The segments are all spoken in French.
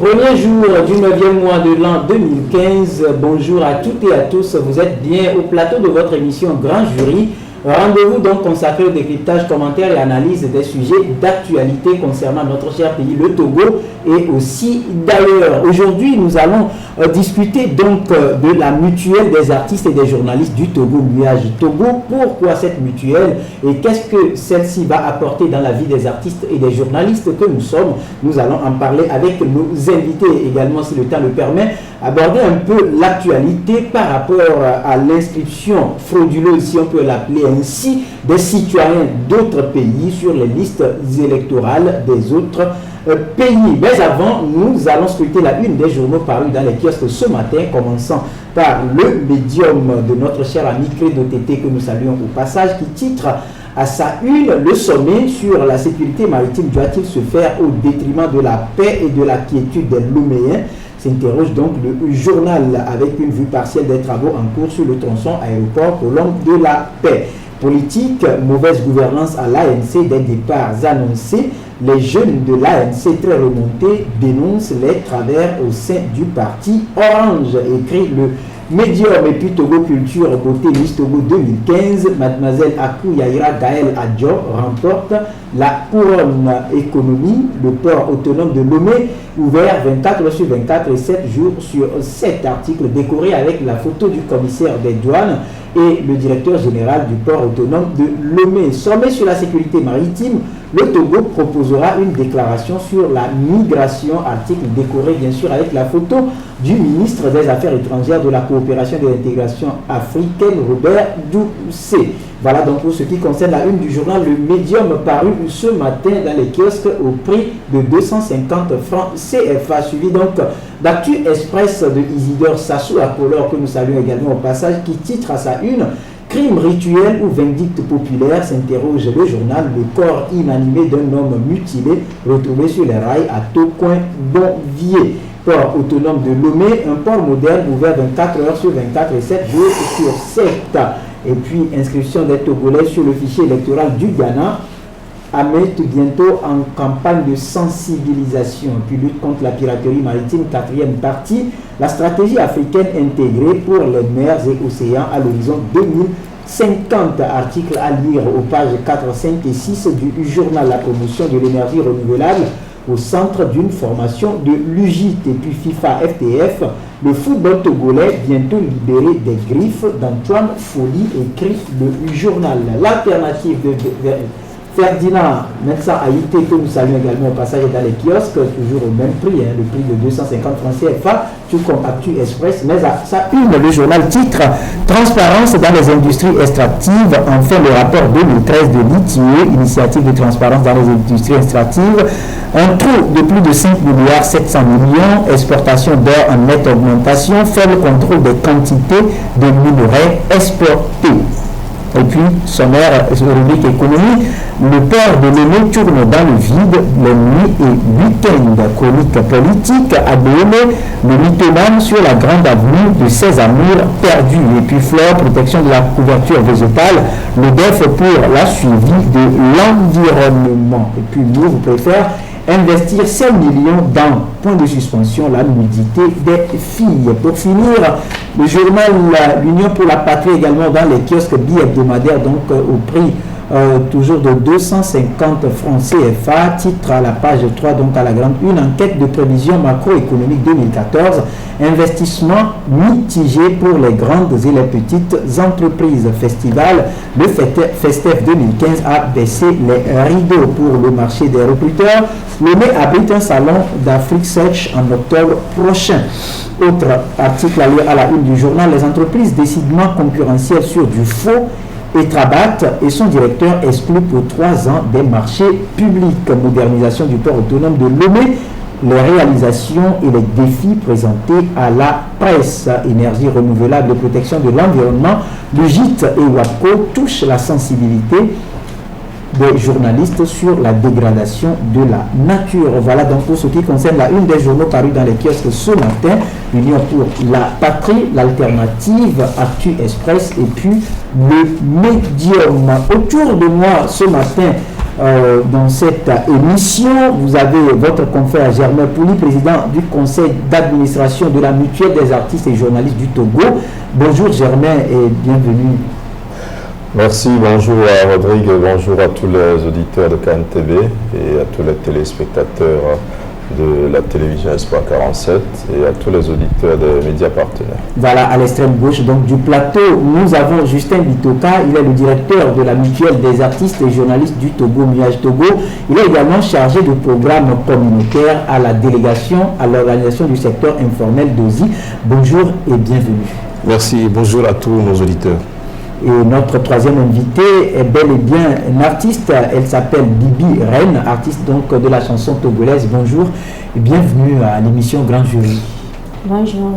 Premier jour du 9e mois de l'an 2015. Bonjour à toutes et à tous. Vous êtes bien au plateau de votre émission Grand Jury. Rendez-vous donc consacré au décryptage, commentaires et analyse des sujets d'actualité concernant notre cher pays, le Togo, et aussi d'ailleurs. Aujourd'hui, nous allons discuter donc de la mutuelle des artistes et des journalistes du Togo, Nuage Togo. Pourquoi cette mutuelle et qu'est-ce que celle-ci va apporter dans la vie des artistes et des journalistes que nous sommes? Nous allons en parler avec nos invités également, si le temps le permet, aborder un peu l'actualité par rapport à l'inscription frauduleuse, si on peut l'appeler ainsi, des citoyens d'autres pays sur les listes électorales des autres pays. Mais avant, nous allons scruter la une des journaux parus dans les kiosques ce matin, commençant par le médium de notre cher ami Credo Tété, que nous saluons au passage, qui titre à sa une: le sommet sur la sécurité maritime doit-il se faire au détriment de la paix et de la quiétude des Loméens? S'interroge donc le journal avec une vue partielle des travaux en cours sur le tronçon aéroport-colombe de la paix. Politique, mauvaise gouvernance à l'ANC, des départs annoncés. Les jeunes de l'ANC très remontés dénoncent les travers au sein du parti Orange, écrit le médium. Et puis Togo Culture, beauté Miss Togo 2015, mademoiselle Akou Yaira Gaël Adjo remporte la couronne économie. Le port autonome de Lomé, ouvert 24 sur 24 et 7 jours sur 7. Article décoré avec la photo du commissaire des douanes et le directeur général du port autonome de Lomé. Sommet sur la sécurité maritime, le Togo proposera une déclaration sur la migration. Article décoré bien sûr avec la photo du ministre des Affaires étrangères, de la coopération et de l'intégration africaine, Robert Doucet. Voilà donc pour ce qui concerne la une du journal Le Médium, paru ce matin dans les kiosques au prix de 250 francs CFA. Suivi donc d'Actu Express de Isidore Sassou à Color, que nous saluons également au passage, qui titre à sa une: crime rituel ou vindicte populaire, s'interroge le journal. Le corps inanimé d'un homme mutilé retrouvé sur les rails à Tocoin-Bonvier. Port autonome de Lomé, un port moderne ouvert 24 heures sur 24 et 7 jours sur 7. Et puis inscription des Togolais sur le fichier électoral du Ghana. Ahmed bientôt en campagne de sensibilisation. Puis lutte contre la piraterie maritime, quatrième partie, la stratégie africaine intégrée pour les mers et océans à l'horizon 2050. Article à lire aux pages 4, 5 et 6 du journal. La promotion de l'énergie renouvelable au centre d'une formation de l'UGIT. Et puis FIFA FTF, le football togolais bientôt libéré des griffes d'Antoine Folie, écrit le journal. L'alternative de Ferdinand médecin Haïté, que nous saluons également au passage dans les kiosques, toujours au même prix, le prix de 250 francs CFA, tout comme Actu Express. Mais à sa une, le journal titre: transparence dans les industries extractives. Enfin, le rapport 2013 de l'ITIE, initiative de transparence dans les industries extractives. Un trou de plus de 5 milliards 700 millions, exportation d'or en nette augmentation, faible contrôle des quantités de minerais exportés. Et puis, sommaire, rubrique économie, le port de Lomé tourne dans le vide les nuits et week-ends. Chronique politique, ABM, le mythomane sur la grande avenue de ses amours perdus. Et puis, flore, protection de la couverture végétale, le DEF pour la suivi de l'environnement. Et puis, nous, vous préférez investir 5 millions dans, point de suspension, la nudité des filles. Pour finir, le journal L'Union pour la Patrie également dans les kiosques bi-hebdomadaires, donc au prix toujours de 250 francs CFA. Titre à la page 3, donc à la grande une: enquête de prévision macroéconomique 2014, investissement mitigé pour les grandes et les petites entreprises. Festival, le FESTEF 2015 a baissé les rideaux pour le marché des recruteurs. Lomé abrite un salon d'Afrique Search en octobre prochain. Autre article à lire à la une du journal: les entreprises décidément concurrentielles sur du faux. Etrabat et son directeur exclut pour 3 ans des marchés publics. Modernisation du port autonome de Lomé, les réalisations et les défis présentés à la presse. Énergie renouvelable et protection de l'environnement, le GIT et WAPCO touchent la sensibilité des journalistes sur la dégradation de la nature. Voilà donc pour ce qui concerne la une des journaux parus dans les kiosques ce matin. L'Union pour la Patrie, l'Alternative, Actu Express et puis le Médium. Autour de moi ce matin, dans cette émission. Vous avez votre confrère Germain Pouli, président du conseil d'administration de la Mutuelle des artistes et journalistes du Togo. Bonjour Germain et bienvenue. Merci, bonjour à Rodrigue, bonjour à tous les auditeurs de KNTV et à tous les téléspectateurs de la télévision Espoir 47 et à tous les auditeurs des médias partenaires. Voilà, à l'extrême gauche donc du plateau, nous avons Justin Bitoka, il est le directeur de la Mutuelle des artistes et journalistes du Togo, Muage Togo. Il est également chargé de programmes communautaires à la délégation à l'organisation du secteur informel d'OSI. Bonjour et bienvenue. Merci, bonjour à tous nos auditeurs. Et notre troisième invitée est bel et bien une artiste, elle s'appelle Bibi Reine, artiste donc de la chanson togolaise. Bonjour et bienvenue à l'émission Grand Jury. Bonjour.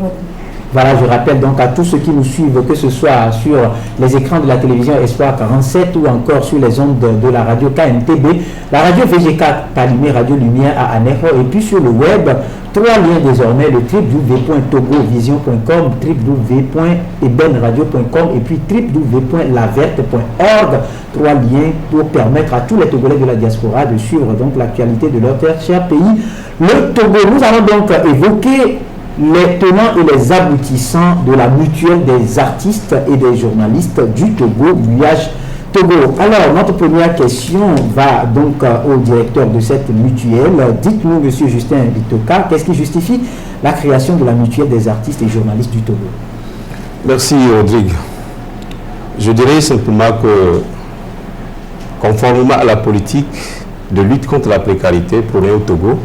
Voilà, je rappelle donc à tous ceux qui nous suivent, que ce soit sur les écrans de la télévision Espoir 47 ou encore sur les ondes de la radio KNTB, la radio VG4 Palimé Radio Lumière à Anejo, et puis sur le web, 3 liens désormais, le www.togovision.com, www.ebenradio.com et puis www.laverte.org. 3 liens pour permettre à tous les Togolais de la diaspora de suivre donc l'actualité de leur cher pays, le Togo. Nous allons donc évoquer les tenants et les aboutissants de la Mutuelle des artistes et des journalistes du Togo, Muage Togo. Alors, notre première question va donc au directeur de cette mutuelle. Dites-nous, monsieur Justin Bitoka, qu'est-ce qui justifie la création de la Mutuelle des artistes et journalistes du Togo? Merci, Rodrigue. Je dirais simplement que, conformément à la politique de lutte contre la précarité prônée au Togo,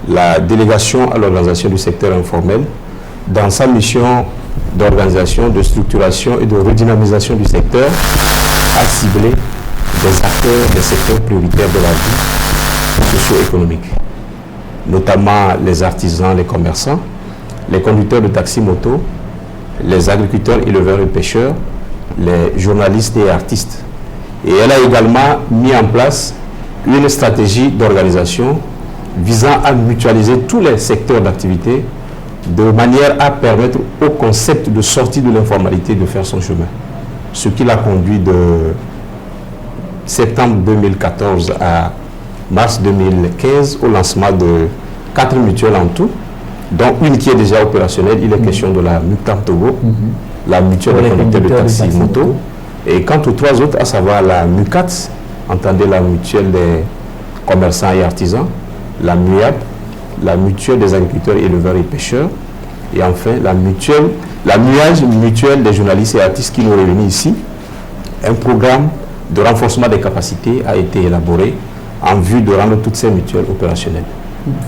la délégation à l'organisation du secteur informel, dans sa mission d'organisation, de structuration et de redynamisation du secteur, a ciblé des acteurs des secteurs prioritaires de la vie socio-économique, notamment les artisans, les commerçants, les conducteurs de taxi-moto, les agriculteurs, éleveurs et pêcheurs, les journalistes et artistes. Et elle a également mis en place une stratégie d'organisation visant à mutualiser tous les secteurs d'activité de manière à permettre au concept de sortie de l'informalité de faire son chemin. Ce qui l'a conduit de septembre 2014 à mars 2015 au lancement de 4 mutuelles en tout, dont une qui est déjà opérationnelle. Il est question de la MUCTAM Togo, la mutuelle des conducteurs de taxi moto, et quant aux 3 autres, à savoir la MUCAT, entendez la mutuelle des commerçants et artisans, la MUAP, la mutuelle des agriculteurs, éleveurs et pêcheurs, et enfin la MUAGE, mutuelle des journalistes et artistes qui nous réunit ici. Un programme de renforcement des capacités a été élaboré en vue de rendre toutes ces mutuelles opérationnelles.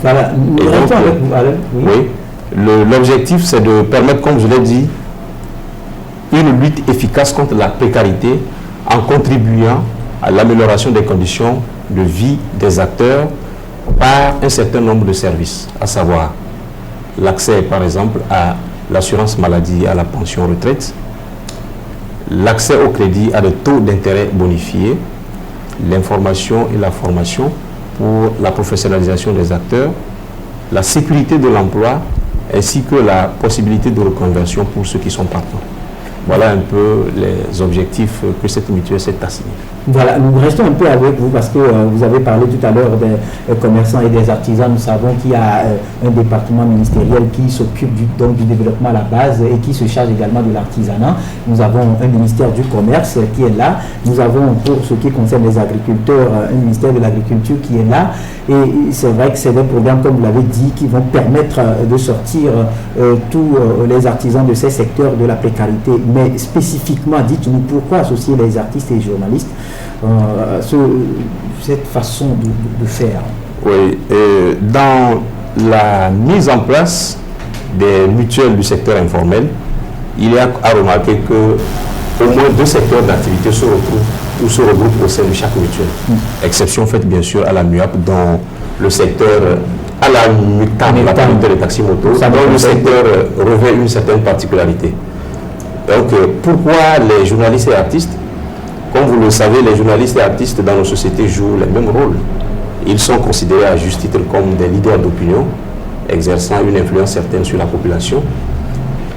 Voilà, nous restons avec vous, Alain. Oui, l'objectif c'est de permettre, comme je l'ai dit, une lutte efficace contre la précarité en contribuant à l'amélioration des conditions de vie des acteurs par un certain nombre de services, à savoir l'accès par exemple à l'assurance maladie et à la pension retraite, l'accès au crédit à des taux d'intérêt bonifiés, l'information et la formation pour la professionnalisation des acteurs, la sécurité de l'emploi ainsi que la possibilité de reconversion pour ceux qui sont partants. Voilà un peu les objectifs que cette mutuelle s'est assignée. Voilà, nous restons un peu avec vous parce que vous avez parlé tout à l'heure des commerçants et des artisans. Nous savons qu'il y a un département ministériel qui s'occupe du développement à la base et qui se charge également de l'artisanat. Nous avons un ministère du commerce qui est là. Nous avons, pour ce qui concerne les agriculteurs, un ministère de l'agriculture qui est là. Et c'est vrai que c'est des programmes, comme vous l'avez dit, qui vont permettre de sortir tous les artisans de ces secteurs de la précarité. Mais spécifiquement, dites-nous pourquoi associer les artistes et les journalistes cette façon de faire. Oui, dans la mise en place des mutuelles du secteur informel, il y a à remarquer que au moins 2 secteurs d'activité se retrouvent ou se regroupent au sein de chaque mutuelle. Exception faite bien sûr à la MUAP, dont le secteur, à la MUCTAM, la communauté des taxis-motos, dont le secteur revêt une certaine particularité. Donc, pourquoi les journalistes et artistes? Comme vous le savez, les journalistes et artistes dans nos sociétés jouent les mêmes rôles. Ils sont considérés à juste titre comme des leaders d'opinion, exerçant une influence certaine sur la population.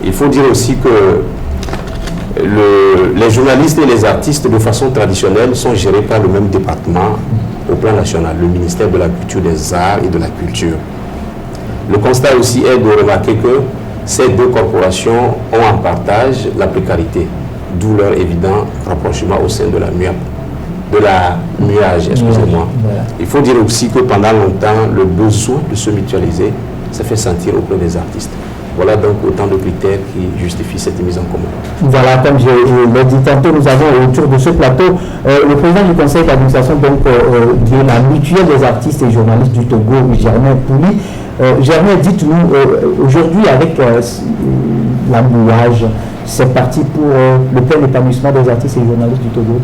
Il faut dire aussi que les journalistes et les artistes, de façon traditionnelle, sont gérés par le même département au plan national, le ministère de la Culture, des Arts et de la Culture. Le constat aussi est de remarquer que ces deux corporations ont en partage la précarité, d'où leur évident rapprochement au sein de la MUAGE, excusez-moi. Voilà. Il faut dire aussi que pendant longtemps, le besoin de se mutualiser s'est fait sentir auprès des artistes. Voilà donc autant de critères qui justifient cette mise en commun. Voilà, comme je l'ai dit tantôt, nous avons autour de ce plateau le président du conseil d'administration donc, de la mutuelle des artistes et journalistes du Togo, Germain Pouli. Germain, dites-nous, aujourd'hui avec la MUAGE, c'est parti pour le plein épanouissement des artistes et journalistes du Togo?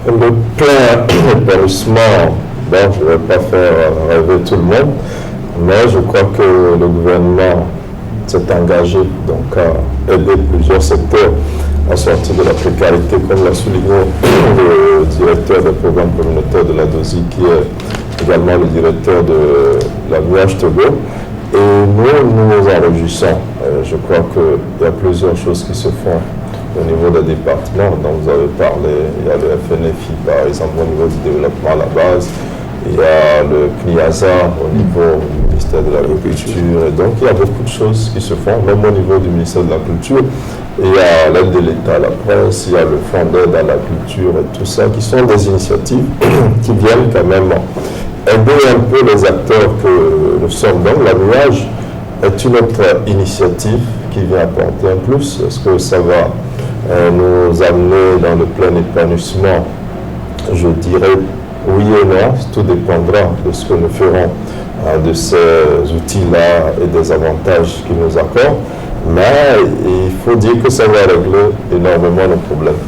Le plein épanouissement, bon, je ne vais pas faire rêver tout le monde, mais je crois que le gouvernement s'est engagé donc, à aider plusieurs secteurs à sortir de la précarité, comme l'a souligné le directeur des programmes communautaires de la DOSI, qui est également le directeur de la MUAGE Togo. Et nous nous en réjouissons. Je crois qu'il y a plusieurs choses qui se font au niveau des départements dont vous avez parlé. Il y a le FNFI, par exemple, au niveau du développement à la base. Il y a le CNIASA au niveau du ministère de l'Agriculture. Et donc, il y a beaucoup de choses qui se font, même au niveau du ministère de la Culture. Il y a l'aide de l'État à la presse, il y a le fonds d'aide à la culture et tout ça, qui sont des initiatives qui viennent quand même aider un peu les acteurs que nous sommes. Donc, la MUAGE est une autre initiative qui vient apporter un plus. Est-ce que ça va nous amener dans le plein épanouissement? Je dirais oui et non, tout dépendra de ce que nous ferons de ces outils-là et des avantages qu'ils nous accordent. Mais il faut dire que ça va régler énormément nos problèmes.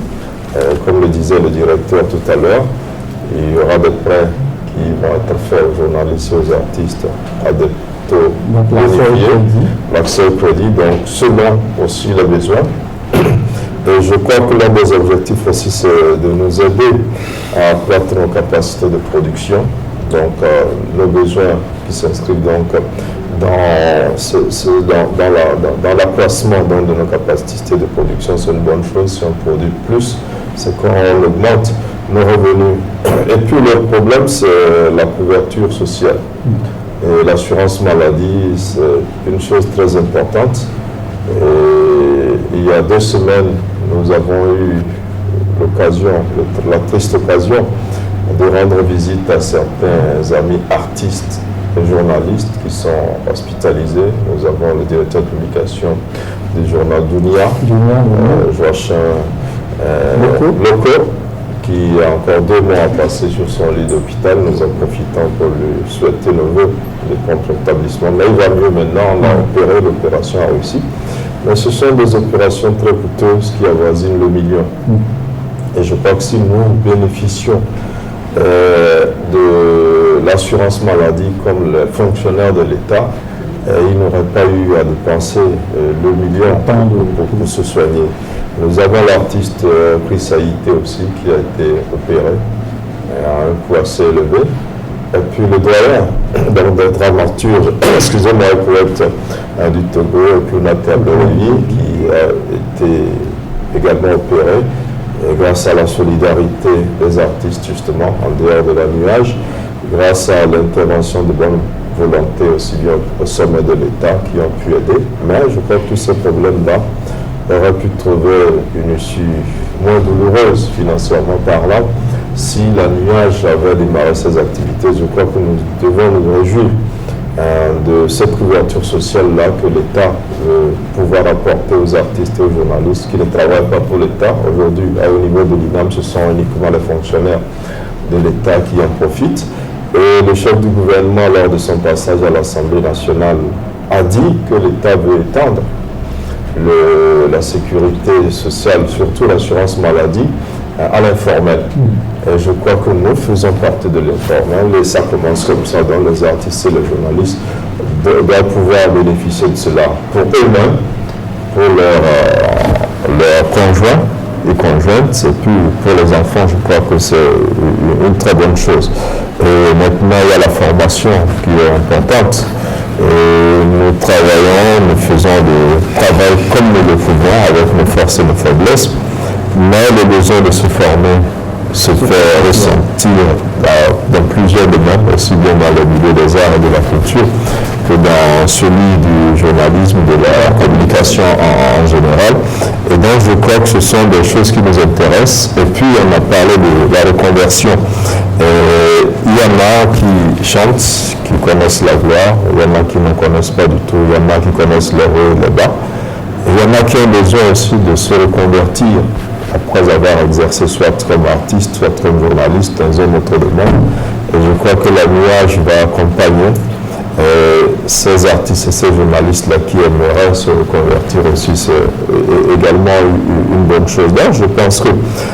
Comme le disait le directeur tout à l'heure, il y aura des prêts qui vont être faits aux journalistes et aux artistes à des taux bonifiés, l'accès au crédit, donc selon aussi les besoins. Et je crois que l'un des objectifs aussi, c'est de nous aider à accroître nos capacités de production, donc nos besoins qui s'inscrivent donc dans l'accroissement de nos capacités de production. C'est une bonne chose. Si on produit plus, c'est quand on augmente nos revenus. Et puis le problème, c'est la couverture sociale. Et l'assurance maladie, c'est une chose très importante. Et il y a 2 semaines, nous avons eu l'occasion, la triste occasion, de rendre visite à certains amis artistes et journalistes qui sont hospitalisés. Nous avons le directeur de publication du journal Dunia, Joachim Loco, qui a encore 2 mois à passer sur son lit d'hôpital. Nous en profitons pour lui souhaiter nos vœux de prompt rétablissement. Mais il va mieux maintenant, on l'a opéré, l'opération a réussi. Mais ce sont des opérations très coûteuses qui avoisinent le million. Et je crois que si nous bénéficions de l'assurance maladie comme les fonctionnaires de l'État, ils n'auraient pas eu à dépenser le million pour se soigner. Nous avons l'artiste Chris Haïté aussi qui a été opéré à un coût assez élevé. Et puis le doyen des dramaturges, excusez-moi, le poète du Togo, Kunata Bereli, qui a été également opéré. Et grâce à la solidarité des artistes, justement, en dehors de la MUAGE, grâce à l'intervention de bonne volonté aussi bien au sommet de l'État qui ont pu aider. Mais je crois que tous ces problèmes-là auraient pu trouver une issue moins douloureuse financièrement parlant si la MUAGE avait démarré ses activités. Je crois que nous devons nous réjouir de cette couverture sociale-là que l'État veut pouvoir apporter aux artistes et aux journalistes qui ne travaillent pas pour l'État. Aujourd'hui, au niveau de l'INAM, ce sont uniquement les fonctionnaires de l'État qui en profitent. Et le chef du gouvernement, lors de son passage à l'Assemblée nationale, a dit que l'État veut étendre la sécurité sociale, surtout l'assurance maladie, à l'informel. Et je crois que nous faisons partie de l'informel et ça commence comme ça dans les artistes et les journalistes doivent pouvoir bénéficier de cela pour eux-mêmes, pour leurs conjoints et conjointes, et puis pour les enfants, je crois que c'est une très bonne chose. Et maintenant, il y a la formation qui est importante. Et nous travaillons, nous faisons travaille comme nous le pouvons, avec nos forces et nos faiblesses, mais le besoin de se former se fait ressentir dans plusieurs domaines, aussi bien dans le milieu des arts et de la culture que dans celui du journalisme, de la communication en général. Et donc je crois que ce sont des choses qui nous intéressent. Et puis on a parlé de la reconversion. Il y en a qui chantent, qui connaissent la gloire, il y en a qui ne connaissent pas du tout, il y en a qui connaissent les hauts et les bas. Et il y en a qui ont besoin aussi de se reconvertir après avoir exercé soit comme artiste, soit comme journaliste dans un autre domaine. Et je crois que la nuage va accompagner ces artistes et ces journalistes-là qui aimeraient se reconvertir aussi. C'est également une bonne chose. Donc je pense que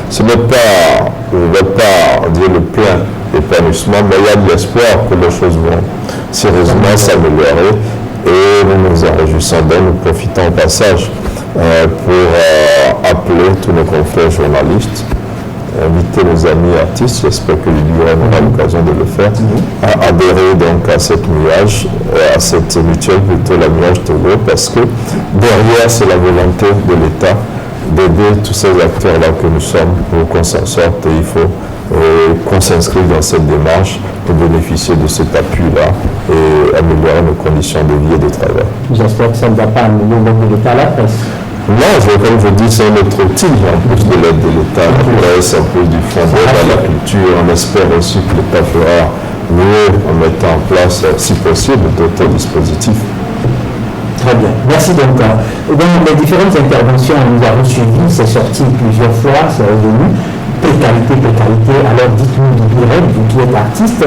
ce n'est pas, je ne vais pas dire le plein épanouissement, mais il y a de l'espoir que les choses vont sérieusement s'améliorer. Et nous nous en réjouissons d'elle, nous profitons au passage pour appeler tous nos confrères journalistes, inviter nos amis artistes, j'espère que l'URM aura l'occasion de le faire, à adhérer donc à cette nuage, à cette mutuelle, plutôt la nuage Togo, parce que derrière c'est la volonté de l'État d'aider tous ces acteurs-là que nous sommes pour qu'on s'en sorte, et il faut qu'on s'inscrive dans cette démarche pour bénéficier de cet appui-là et améliorer nos conditions de vie et de travail. J'espère que ça ne va pas améliorer l'État à la presse. Non, comme je dis, c'est notre outil, en plus de l'aide de l'État, la presse, en plus du fonds d'aide à la culture. On espère aussi que l'État fera mieux en mettant en place, si possible, d'autres dispositifs. Très bien. Merci donc. Dans les différentes interventions que nous avons suivies, c'est sorti plusieurs fois, c'est revenu. Précarité. Alors dites-nous, vous qui êtes artiste,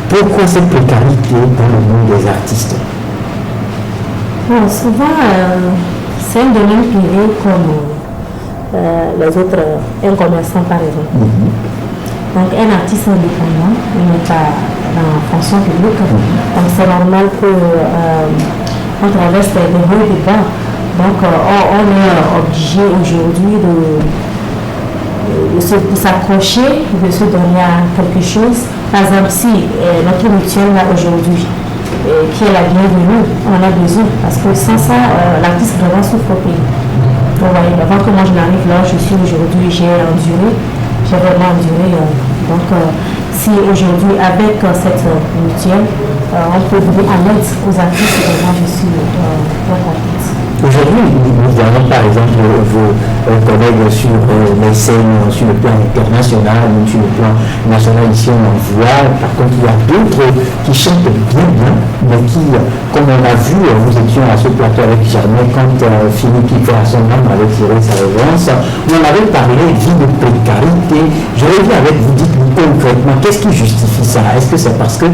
pourquoi cette précarité dans le monde des artistes? Bon, souvent, c'est un domaine privé comme les autres, un commerçant par exemple. Donc un artiste indépendant, il n'est pas dans la fonction publique. Donc c'est normal qu'on traverse des hauts et des bas. Donc on est obligé aujourd'hui de s'accrocher, de se donner à quelque chose. Par exemple, si notre mutuelle là aujourd'hui, qui est la bienvenue, on en a besoin, parce que sans ça, l'artiste vraiment souffre au pays. Vous voyez, avant que moi je n'arrive là, je suis aujourd'hui, j'ai vraiment enduré. Donc, si aujourd'hui, avec cette mutuelle, on peut venir en aide aux artistes, vraiment je suis très contente. Aujourd'hui, nous voyons par exemple vos collègues sur les scènes, sur le plan international, ou sur le plan national, ici on en voit. Par contre, il y a d'autres qui chantent bien, mais qui, comme on a vu, nous étions à ce plateau avec Germain quand Philippe qui fait à son âme avait tiré sa revanche, où on avait parlé vie de précarité. Je reviens avec vous, dites-nous concrètement, qu'est-ce qui justifie ça? Est-ce que c'est parce que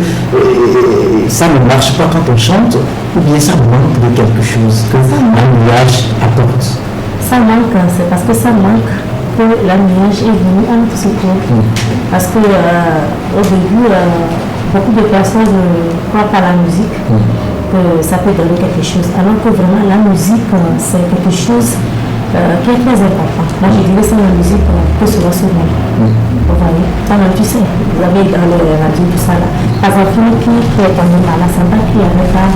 ça ne marche pas quand on chante, ou bien ça manque de quelque chose que la nuage apporte? Ça manque, c'est parce que ça manque que la nuage est venue à notre secours. Parce que au début, beaucoup de personnes croient à la musique, que ça peut donner quelque chose. Alors que vraiment la musique, c'est quelque chose qui est très important. Là, je dirais sans la musique, que cela se voit. Vous voyez, quand tu sais, vous avez dans les radios tout ça là. Par exemple, qui est tombé malade, ça ne va qu'il n'y avait pas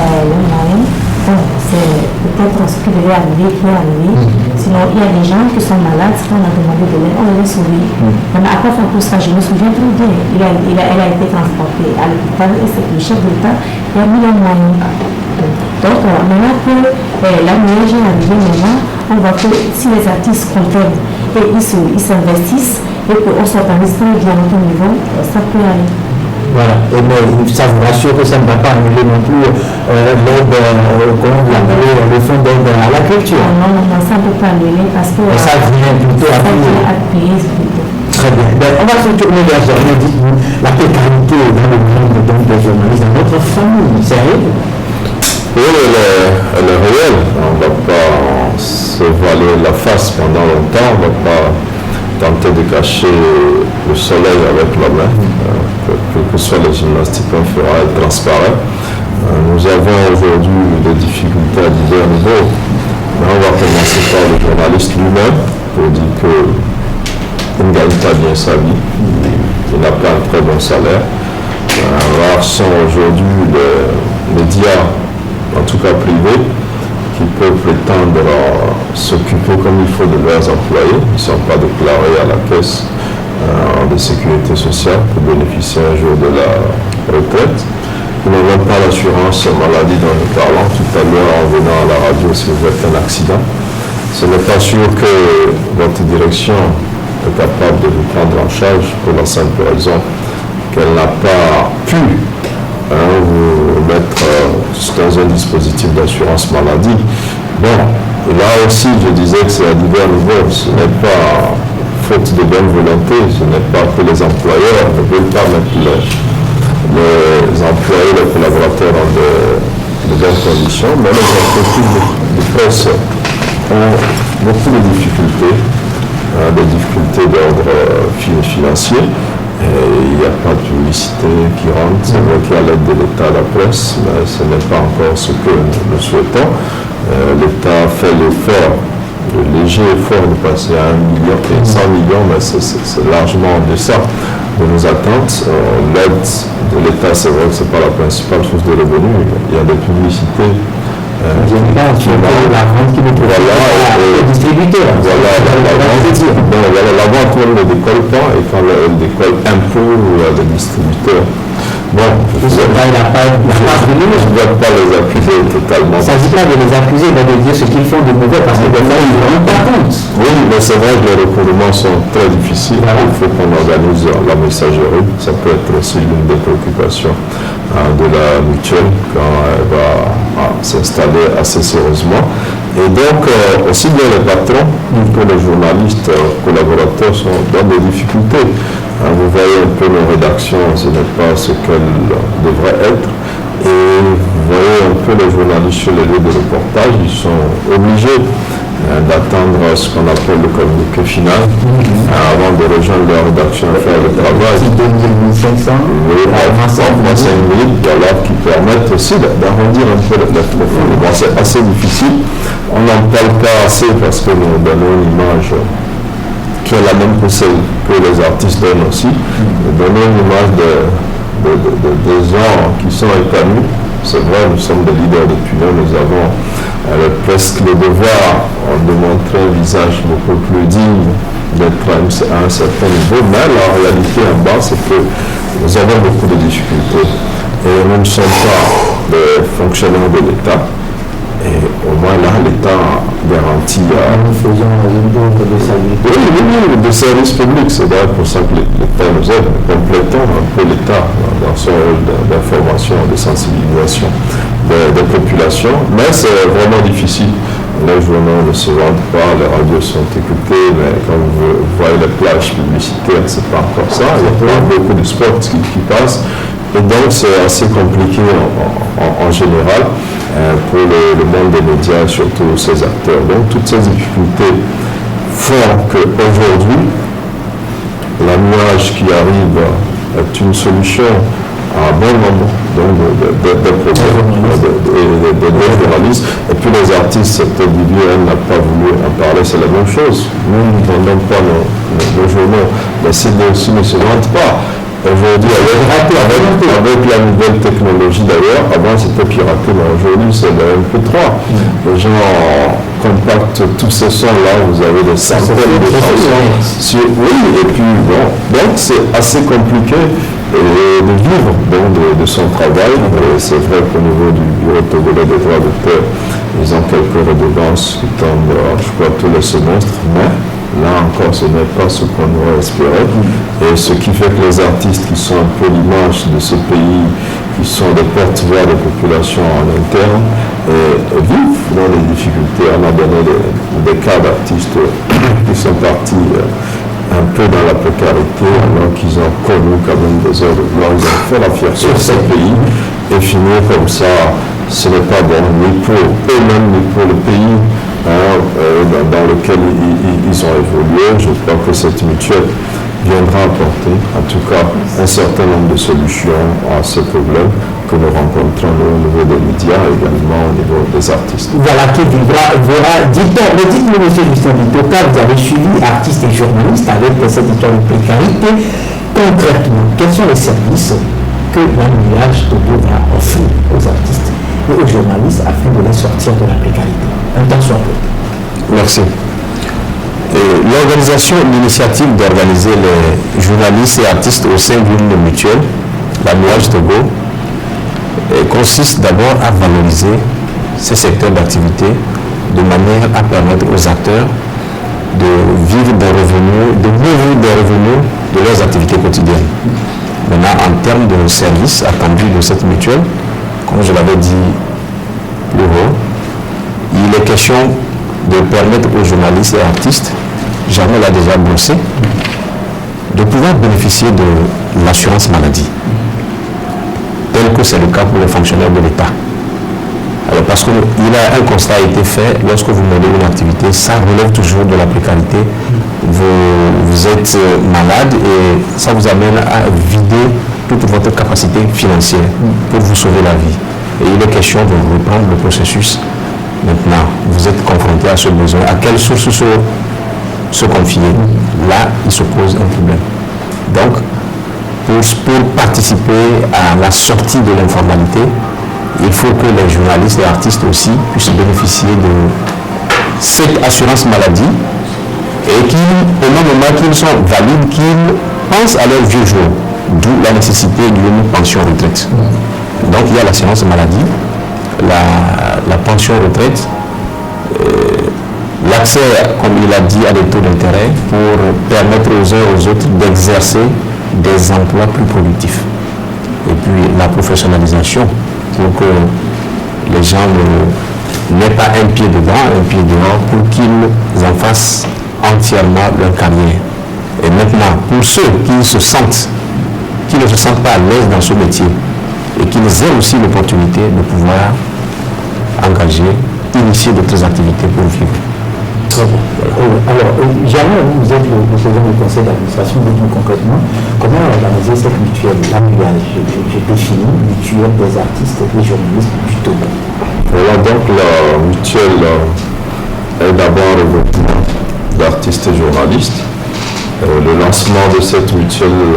le moyen. Bon, c'est peut-être ce qui devait arriver, qui est arrivé. Sinon, il y a des gens qui sont malades, quand on a demandé de l'aide, on les a sauvés. On a après fait tout ça, je me souviens très bien. Elle a été transportée à l'hôpital et c'est le chef de l'État qui a mis les moyens. Donc, maintenant que la nuage est arrivée, maintenant, on voit que si les artistes comprennent et ils s'investissent et qu'on s'organise très bien à notre niveau, ça peut aller. Voilà, et mais ça vous rassure que ça ne va pas annuler non plus l'aide, le fonds d'aide à la culture. Non, ça ne peut pas annuler parce que. Ça vient plutôt appuyer. Très bien. Ben, on va se tourner vers Germain. Dites-nous, la précarité dans le monde des journalistes, dans notre famille, c'est réel? Oui, elle est réelle. On ne va pas se voiler la face pendant longtemps, on ne va pas tenter de cacher le soleil avec la main, quelles que soient les gymnastiques qu'on fera, elle transparaît. Nous avons aujourd'hui des difficultés à divers niveaux, mais on va commencer par le journaliste lui-même pour dire qu'il ne gagne pas bien sa vie, il n'a pas un très bon salaire. Rares sont aujourd'hui les médias, en tout cas privés, qui peuvent prétendre s'occuper comme il faut de leurs employés, ils ne sont pas déclarés à la caisse de sécurité sociale pour bénéficier un jour de la retraite. Ils n'ont même pas l'assurance maladie dont nous parlons tout à l'heure en venant à la radio si vous faites un accident. Ce n'est pas sûr que votre direction est capable de vous prendre en charge pour la simple raison qu'elle n'a pas pu vous mettre dans un dispositif d'assurance maladie. Bon, là aussi je disais que c'est à divers niveaux, ce n'est pas faute de bonne volonté, ce n'est pas que les employeurs ne veulent pas mettre les employés, les collaborateurs dans de bonnes conditions, mais les entreprises de presse ont beaucoup de difficultés, des difficultés d'ordre financier. Il n'y a pas de publicité qui rentre, c'est vrai qu'il y a l'aide de l'État à la presse, mais ce n'est pas encore ce que nous souhaitons. L'État fait l'effort, le léger effort de passer à 1 million et 100 millions, mais c'est largement en deçà de nos attentes. L'aide de l'État, c'est vrai que ce n'est pas la principale source de revenus, il y a des publicités. La vente qui nous profite aux distributeurs. La vente ne décolle pas et quand elle décolle un peu des distributeurs. Bon, je ne dois pas les accuser totalement. Il ne s'agit pas de les accuser, mais de dire ce qu'ils font de mauvais parce que des fois ils ne rendent pas compte. Oui, mais c'est vrai que les recouvrements sont très difficiles. Il faut qu'on organise la messagerie. Ça peut être aussi l'une des préoccupations de la mutuelle quand elle va s'installer assez sérieusement. Et donc, aussi bien les patrons que les journalistes, collaborateurs sont dans des difficultés. Vous voyez un peu nos rédactions, ce n'est pas ce qu'elles devraient être. Et vous voyez un peu les journalistes sur les lieux de reportage, ils sont obligés d'attendre ce qu'on appelle le communiqué final avant de rejoindre leur rédaction et faire le travail. 2500 oui, 5 minutes, alors qui permettent aussi d'arrondir un peu le fond. Bon, c'est assez difficile. On n'en parle pas assez parce que nous donnons une image qui est la même que celle que les artistes donnent aussi. Nous donnons une image des gens qui sont épanouis. C'est vrai, nous sommes des leaders d'opinion, nous avons presque le devoir de montrer un visage beaucoup plus digne d'être à un certain niveau, mais la réalité en bas, c'est que nous avons beaucoup de difficultés et nous ne sommes pas des fonctionnaires de l'État. Et au moins là, l'État garantit nous faisons une bombe de service. Oui, de service public. C'est d'ailleurs pour ça que l'État nous aide. Nous complétons un peu l'État dans son rôle d'information, de sensibilisation des populations. Mais c'est vraiment difficile. Les journaux ne se vendent pas, les radios sont écoutées, mais quand vous voyez les plages publicitaires, c'est pas encore ça. Il y a pas beaucoup de sports qui passent. Et donc c'est assez compliqué en général pour le monde des médias, surtout ces acteurs. Donc toutes ces difficultés font qu'aujourd'hui, la nuage qui arrive est une solution à un bon nombre de problèmes des journalistes. Et puis les artistes, cette vidéo, elle n'a pas voulu en parler, c'est la même chose. Nous ne vendons pas nos journaux, mais ces aussi ne se vendent pas. Aujourd'hui, avec la nouvelle technologie d'ailleurs, avant c'était piraté, mais aujourd'hui c'est le MP3. Les gens compactent tous ces sons-là, vous avez des centaines de chansons. Oui, et puis bon, donc c'est assez compliqué de vivre de son travail. C'est vrai qu'au niveau du Bureau togolais des droits d'auteur, ils ont quelques redevances qui tombent, je crois, tous les semestres, mais là encore, ce n'est pas ce qu'on aurait espéré. Et ce qui fait que les artistes qui sont un peu l'image de ce pays, qui sont des porte-voix des populations en interne, vivent dans des difficultés. On a donné des cas d'artistes qui sont partis un peu dans la précarité, alors qu'ils ont connu quand même des heures de gloire, ils ont fait la fierté de ce pays, et finir comme ça, ce n'est pas bon, ni pour eux-mêmes, ni pour le pays dans lequel ils ont évolué. Je crois que cette mutuelle viendra apporter, en tout cas, un certain nombre de solutions à ce problème que nous rencontrons au niveau des médias et également au niveau des artistes. Voilà qui verra. Mais dites-nous, M. Justin Bitoka, vous avez suivi artistes et journalistes avec cette histoire de précarité. Concrètement, quels sont les services que la nuage Togo va offrir aux artistes et aux journalistes afin de les sortir de la précarité? Un temps soit peu. Merci. L'organisation, l'initiative d'organiser les journalistes et artistes au sein d'une mutuelle, la Nuage Togo, consiste d'abord à valoriser ces secteurs d'activité de manière à permettre aux acteurs de vivre des revenus, de mieux vivre des revenus de leurs activités quotidiennes. Maintenant, en termes de services attendus de cette mutuelle, comme je l'avais dit plus haut, il est question de permettre aux journalistes et artistes, Germain l'a déjà brossé, de pouvoir bénéficier de l'assurance maladie, tel que c'est le cas pour les fonctionnaires de l'État. Alors parce qu'il a un constat a été fait, lorsque vous menez une activité, ça relève toujours de la précarité. Vous êtes malade et ça vous amène à vider toute votre capacité financière pour vous sauver la vie. Et il est question de reprendre le processus. Maintenant, vous êtes confronté à ce besoin. À quelle source se confier? Là, il se pose un problème. Donc, pour participer à la sortie de l'informalité, il faut que les journalistes et artistes aussi puissent bénéficier de cette assurance maladie et qu'au même moment qu'ils sont valides, qu'ils pensent à leur vieux jour, d'où la nécessité d'une pension retraite. Donc il y a l'assurance maladie, la pension retraite, l'accès, comme il a dit, à des taux d'intérêt pour permettre aux uns et aux autres d'exercer des emplois plus productifs. Et puis la professionnalisation pour que les gens n'aient pas un pied dedans, un pied dehors, pour qu'ils en fassent entièrement leur carrière. Et maintenant, pour ceux qui ne se sentent pas à l'aise dans ce métier et qu'ils aient aussi l'opportunité de pouvoir engager, initier d'autres activités pour vivre. Alors, Germain, vous êtes le président du conseil d'administration, dites-nous concrètement comment organiser cette mutuelle. La nuage, je définis mutuelle des artistes et des journalistes du Togo. Voilà, donc la mutuelle est d'abord le regroupement d'artistes et journalistes. Le lancement de cette mutuelle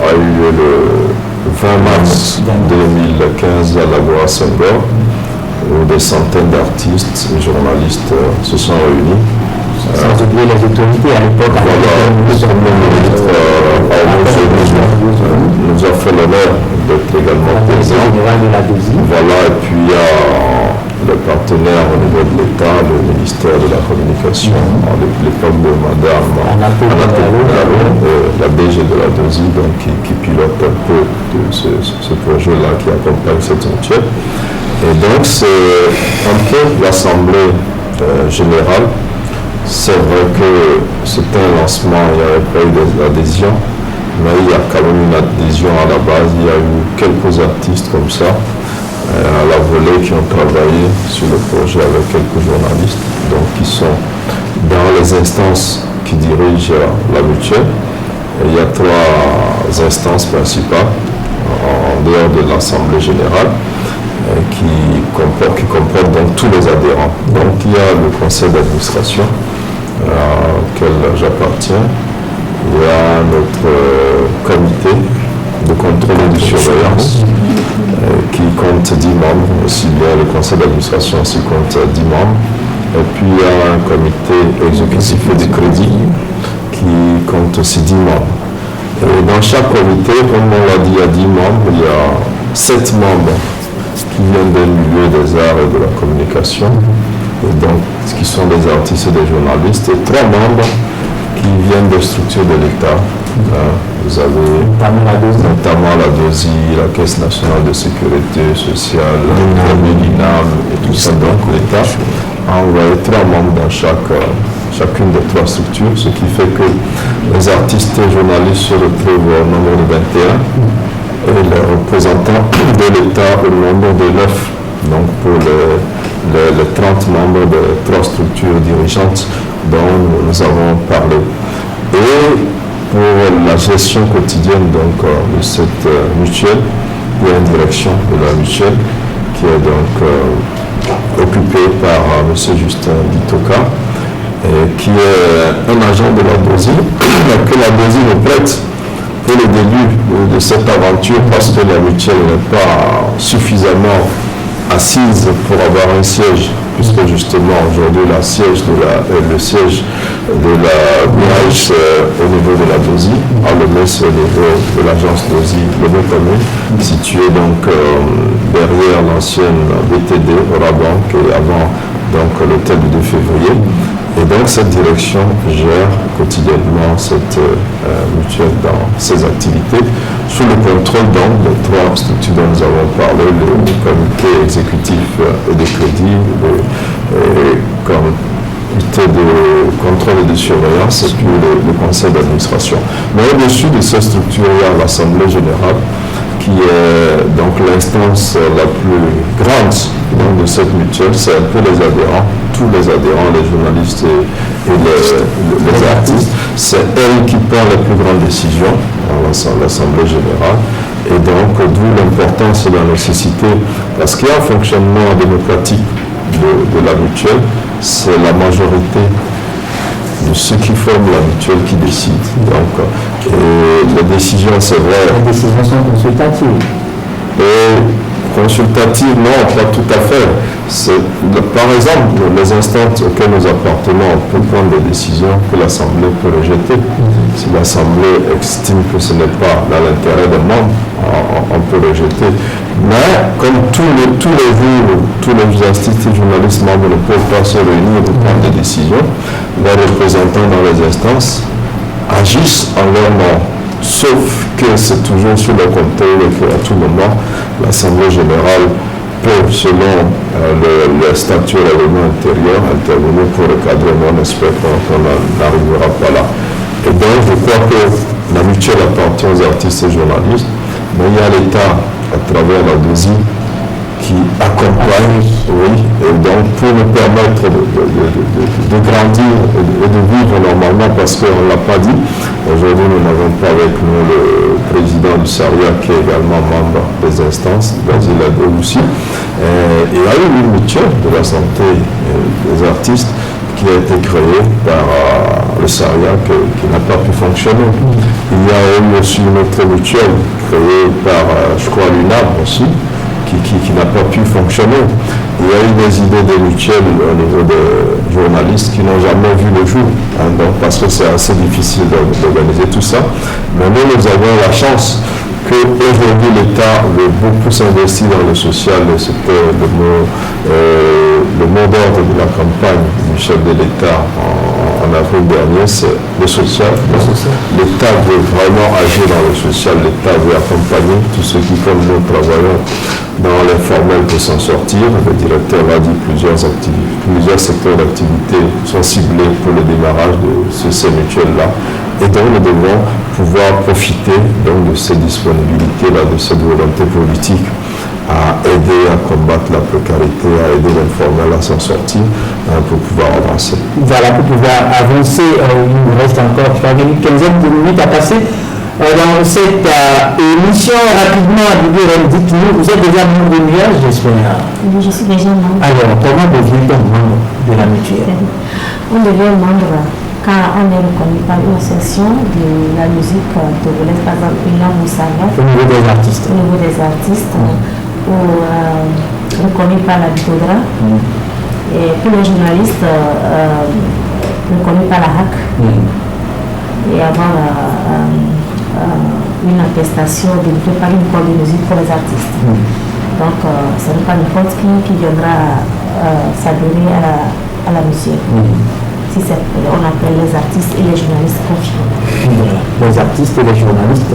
a eu lieu le 20 mars 2015 à l'Agora Senghor, où des centaines d'artistes et journalistes se sont réunis. Sans oublier les autorités à l'époque. Voilà, le Premier ministre nous a fait l'honneur d'être également présent. Voilà, et puis il y a le partenaire au niveau de l'État, le ministère de la Communication, à l'époque de Madame la DG de la DOSI, donc qui pilote un peu ce projet-là, qui accompagne cette mutuelle. Et donc, c'est un peu l'Assemblée générale. C'est vrai que c'était un lancement, il n'y avait pas eu d'adhésion, mais il y a quand même une adhésion à la base. Il y a eu quelques artistes comme ça, à la volée, qui ont travaillé sur le projet avec quelques journalistes, donc qui sont dans les instances qui dirigent la mutuelle. Et il y a 3 instances principales en dehors de l'Assemblée générale. Qui comporte donc tous les adhérents. Donc il y a le conseil d'administration auquel j'appartiens. Il y a notre comité de contrôle et de surveillance qui compte 10 membres, aussi bien le conseil d'administration aussi compte 10 membres. Et puis il y a un comité exécutif et de crédit qui compte aussi 10 membres. Et dans chaque comité, comme on l'a dit, il y a 10 membres, il y a 7 membres qui viennent des milieux des arts et de la communication, et donc qui sont des artistes et des journalistes, et 3 membres qui viennent des structures de l'État. Vous avez notamment la DOSI, la Caisse nationale de sécurité sociale, l'INAM et tout ça. Donc l'État a envoyé 3 membres dans chacune des 3 structures, ce qui fait que les artistes et journalistes se retrouvent au nombre de 21. Et les représentants de l'État au nombre de 9, donc pour les 30 membres des 3 structures dirigeantes dont nous avons parlé. Et pour la gestion quotidienne donc, de cette mutuelle, il y a une direction de la mutuelle qui est donc occupée par M. Justin Bitoka, qui est un agent de la DOSI, que la DOSI nous prête pour le début de cette aventure, parce que la mutuelle n'est pas suffisamment assise pour avoir un siège, puisque justement aujourd'hui le siège de la MIAGE au niveau de la DOSI, le MES au niveau de l'agence DOSI, le Métamé, situé donc derrière l'ancienne BTD, Orabank, et avant donc l'hôtel du 2 février. Et donc cette direction gère quotidiennement cette mutuelle dans ses activités, sous le contrôle donc des 3 structures dont nous avons parlé, le comité exécutif et de crédit, le comité de contrôle et de surveillance, et puis le conseil d'administration. Mais au-dessus de ces structures, il y a l'Assemblée générale, qui est donc l'instance la plus grande donc, de cette mutuelle. C'est un peu les adhérents, tous les adhérents, les journalistes et les artistes. C'est elle qui prend les plus grandes décisions dans l'Assemblée générale. Et donc, d'où l'importance et la nécessité, parce qu'il y a un fonctionnement démocratique de la mutuelle, c'est la majorité de ceux qui forment la mutuelle qui décident. Donc, les décisions, c'est vrai. Les décisions sont consultatives. Consultatives, non, pas tout à fait. Par exemple, les instances auxquelles nous appartenons, on peut prendre des décisions que l'Assemblée peut rejeter. Si l'Assemblée estime que ce n'est pas dans l'intérêt des membres, on peut rejeter. Mais comme tous les jours, tous les artistes et journalistes membres ne peuvent pas se réunir pour prendre des décisions, les représentants dans les instances agissent en leur nom. Sauf que c'est toujours sous le contrôle et qu'à tout moment, l'Assemblée générale peut, selon le statut et le règlement intérieur, intervenir pour recadrer. On espère qu'on n'arrivera pas là. Et donc, je crois que la mutuelle appartient aux artistes et journalistes, mais il y a l'État, à travers la DOSI, qui accompagne, oui, et donc pour nous permettre de grandir et de vivre normalement, parce qu'on ne l'a pas dit, aujourd'hui nous n'avons pas avec nous le président du SARIA qui est également membre des instances, Basile Adou aussi, et il y a eu une mutuelle de la santé des artistes qui a été créée par le SARIA qui n'a pas pu fonctionner. Il y a eu aussi une autre mutuelle créée par, je crois, l'UNAM aussi, qui n'a pas pu fonctionner. Il y a eu des idées de mutuelles au niveau des journalistes qui n'ont jamais vu le jour, donc parce que c'est assez difficile d'organiser tout ça. Mais nous avons la chance qu'aujourd'hui l'État veut beaucoup s'investir dans le social, et c'était le mot d'ordre de la campagne du chef de l'État en avril dernier, c'est le social. L'État veut vraiment agir dans le social, l'État veut accompagner tous ceux qui, comme nous, travaillons dans l'informel pour s'en sortir. Le directeur a dit plusieurs secteurs d'activité sont ciblés pour le démarrage de ces mutuelles-là. Et donc nous devons pouvoir profiter donc, de ces disponibilités-là, de cette volonté politique à aider à combattre la précarité, à aider l'informel à s'en sortir pour pouvoir avancer. Voilà, pour pouvoir avancer, il nous reste encore une quinzaine de minutes à passer. Dans cette émission, rapidement, dites-nous, vous êtes déjà membre de MIAGE, j'espère. Oui, je suis déjà membre. Alors, comment devient-on membre de la mutuelle? On devient membre quand on est reconnu par une association de la musique togolaise, par exemple, une langue Moussala. Au niveau des artistes. Au niveau des artistes, ou reconnu par la Bitodra. Et pour les journalistes, reconnu par la HAC. Et avoir une attestation délivrée par une école de musique pour les artistes. Donc, ce n'est pas n'importe qui viendra s'adhérer à la musique. Si on appelle les artistes et les journalistes confirmés. Voilà, les artistes et les journalistes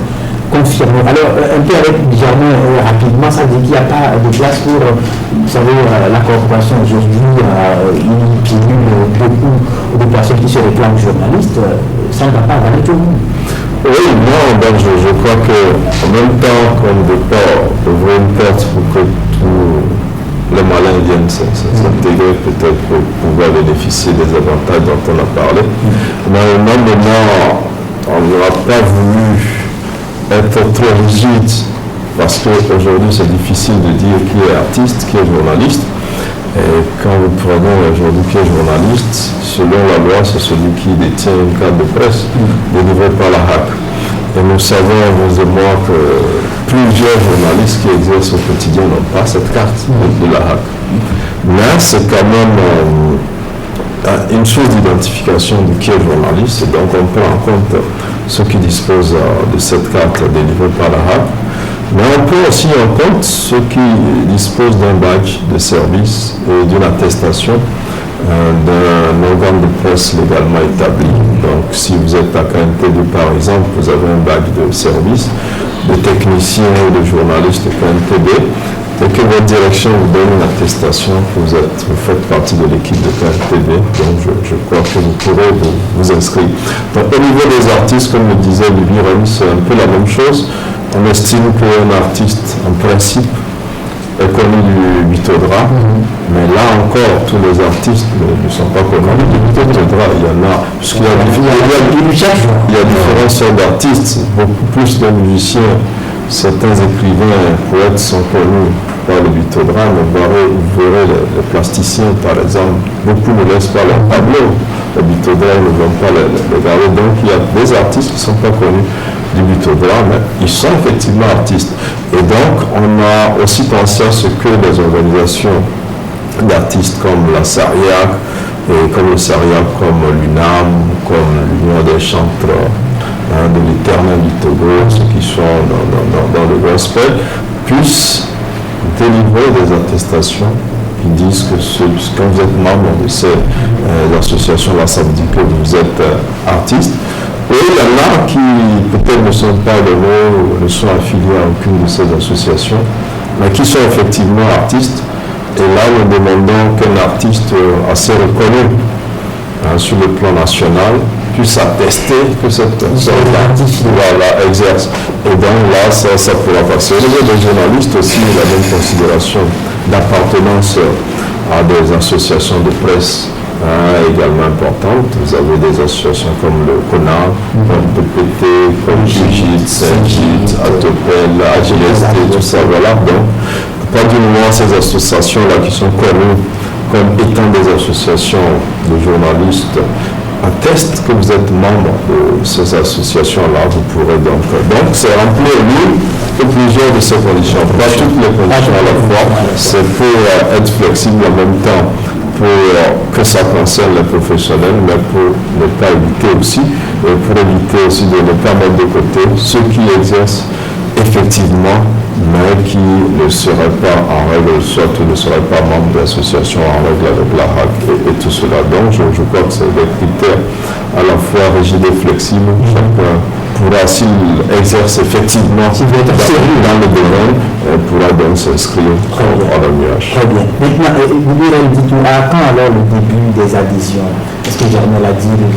confirmés. Alors, un peu avec Germain, rapidement, ça veut dire qu'il n'y a pas de place pour, vous savez, la corporation aujourd'hui, il pilule beaucoup de personnes qui se réclament journalistes. Ça ne va pas avec tout le monde. Oui, non, donc je crois qu'en même temps qu'on ne veut pas ouvrir une porte pour que tous les malins viennent s'intégrer, peut-être pour pouvoir bénéficier des avantages dont on a parlé. Mais maintenant, on n'aura pas voulu être trop rigide, parce qu'aujourd'hui c'est difficile de dire qui est artiste, qui est journaliste. Et quand vous prenez aujourd'hui qui est journaliste, selon la loi, c'est celui qui détient une carte de presse délivrée par la HAC. Et nous savons, vous et moi, que plusieurs journalistes qui exercent au quotidien n'ont pas cette carte de la HAC. Mais c'est quand même une chose d'identification de qui est journaliste, et donc on prend en compte ceux qui disposent de cette carte délivrée par la HAC. Mais on peut aussi en compte ceux qui disposent d'un badge de service et d'une attestation d'un organe de presse légalement établi. Donc si vous êtes à KNTB par exemple, vous avez un badge de service, de technicien ou de journaliste de KNTB, et que votre direction vous donne une attestation que vous faites partie de l'équipe de KNTB, donc je crois que vous pourrez vous inscrire. Donc au niveau des artistes, comme le disait Lily Remy, c'est un peu la même chose. On estime qu'un artiste, en principe, est connu du Bitodra, mais là encore, tous les artistes ne sont pas connus du Bitodra. Il y en a, puisqu'il y a différentes sortes d'artistes, beaucoup plus de musiciens. Certains écrivains, poètes sont connus par le Bitodra, mais vous verrez les plasticiens, par exemple, beaucoup ne laissent pas leur tableau. Le Bitodra ne vont pas les garder. Donc il y a des artistes qui ne sont pas connus du Bitodra, mais ils sont effectivement artistes. Et donc on a aussi pensé à ce que les organisations d'artistes comme la SARIAC, et comme le SARIAC, comme l'UNAM, comme l'Union des chantres de l'Éternel du Togo, ceux qui sont dans le gospel, puissent délivrer des attestations qui disent que quand vous êtes membre de ces associations-là, ça veut dire que vous êtes artiste. Et il y en a qui peut-être ne sont pas donnés ou ne sont affiliés à aucune de ces associations, mais qui sont effectivement artistes. Et là, nous demandons qu'un artiste assez reconnu sur le plan national puisse attester que cette personne exerce. Et donc là, ça pourra passer. Au niveau des journalistes aussi, il y a la même considération d'appartenance à des associations de presse également importantes. Vous avez des associations comme le CONA, comme PPT, comme Gigit, Saint-Git, Atopel, AGST, tout ça. Voilà. Donc, pas du moment ces associations-là qui sont connues comme étant des associations de journalistes attestent que vous êtes membre de ces associations-là, vous pourrez donc c'est remplir l'une de plusieurs de ces conditions, pas toutes les conditions à la fois, c'est pour être flexible en même temps, pour que ça concerne les professionnels, mais pour ne pas éviter aussi, et pour éviter aussi de ne pas mettre de côté ceux qui exercent effectivement, mais qui ne seraient pas en règle, soit ou ne seraient pas membres de l'association en règle avec la HAC et tout cela. Donc je crois que c'est des critères à la fois rigides et flexibles. Chacun pourra, s'il exerce effectivement dans le domaine, pourra donc s'inscrire à l'AMUH. Très bien. Maintenant, vous dites-nous, à quand alors le début des adhésions? Parce que Germain l'a dit, le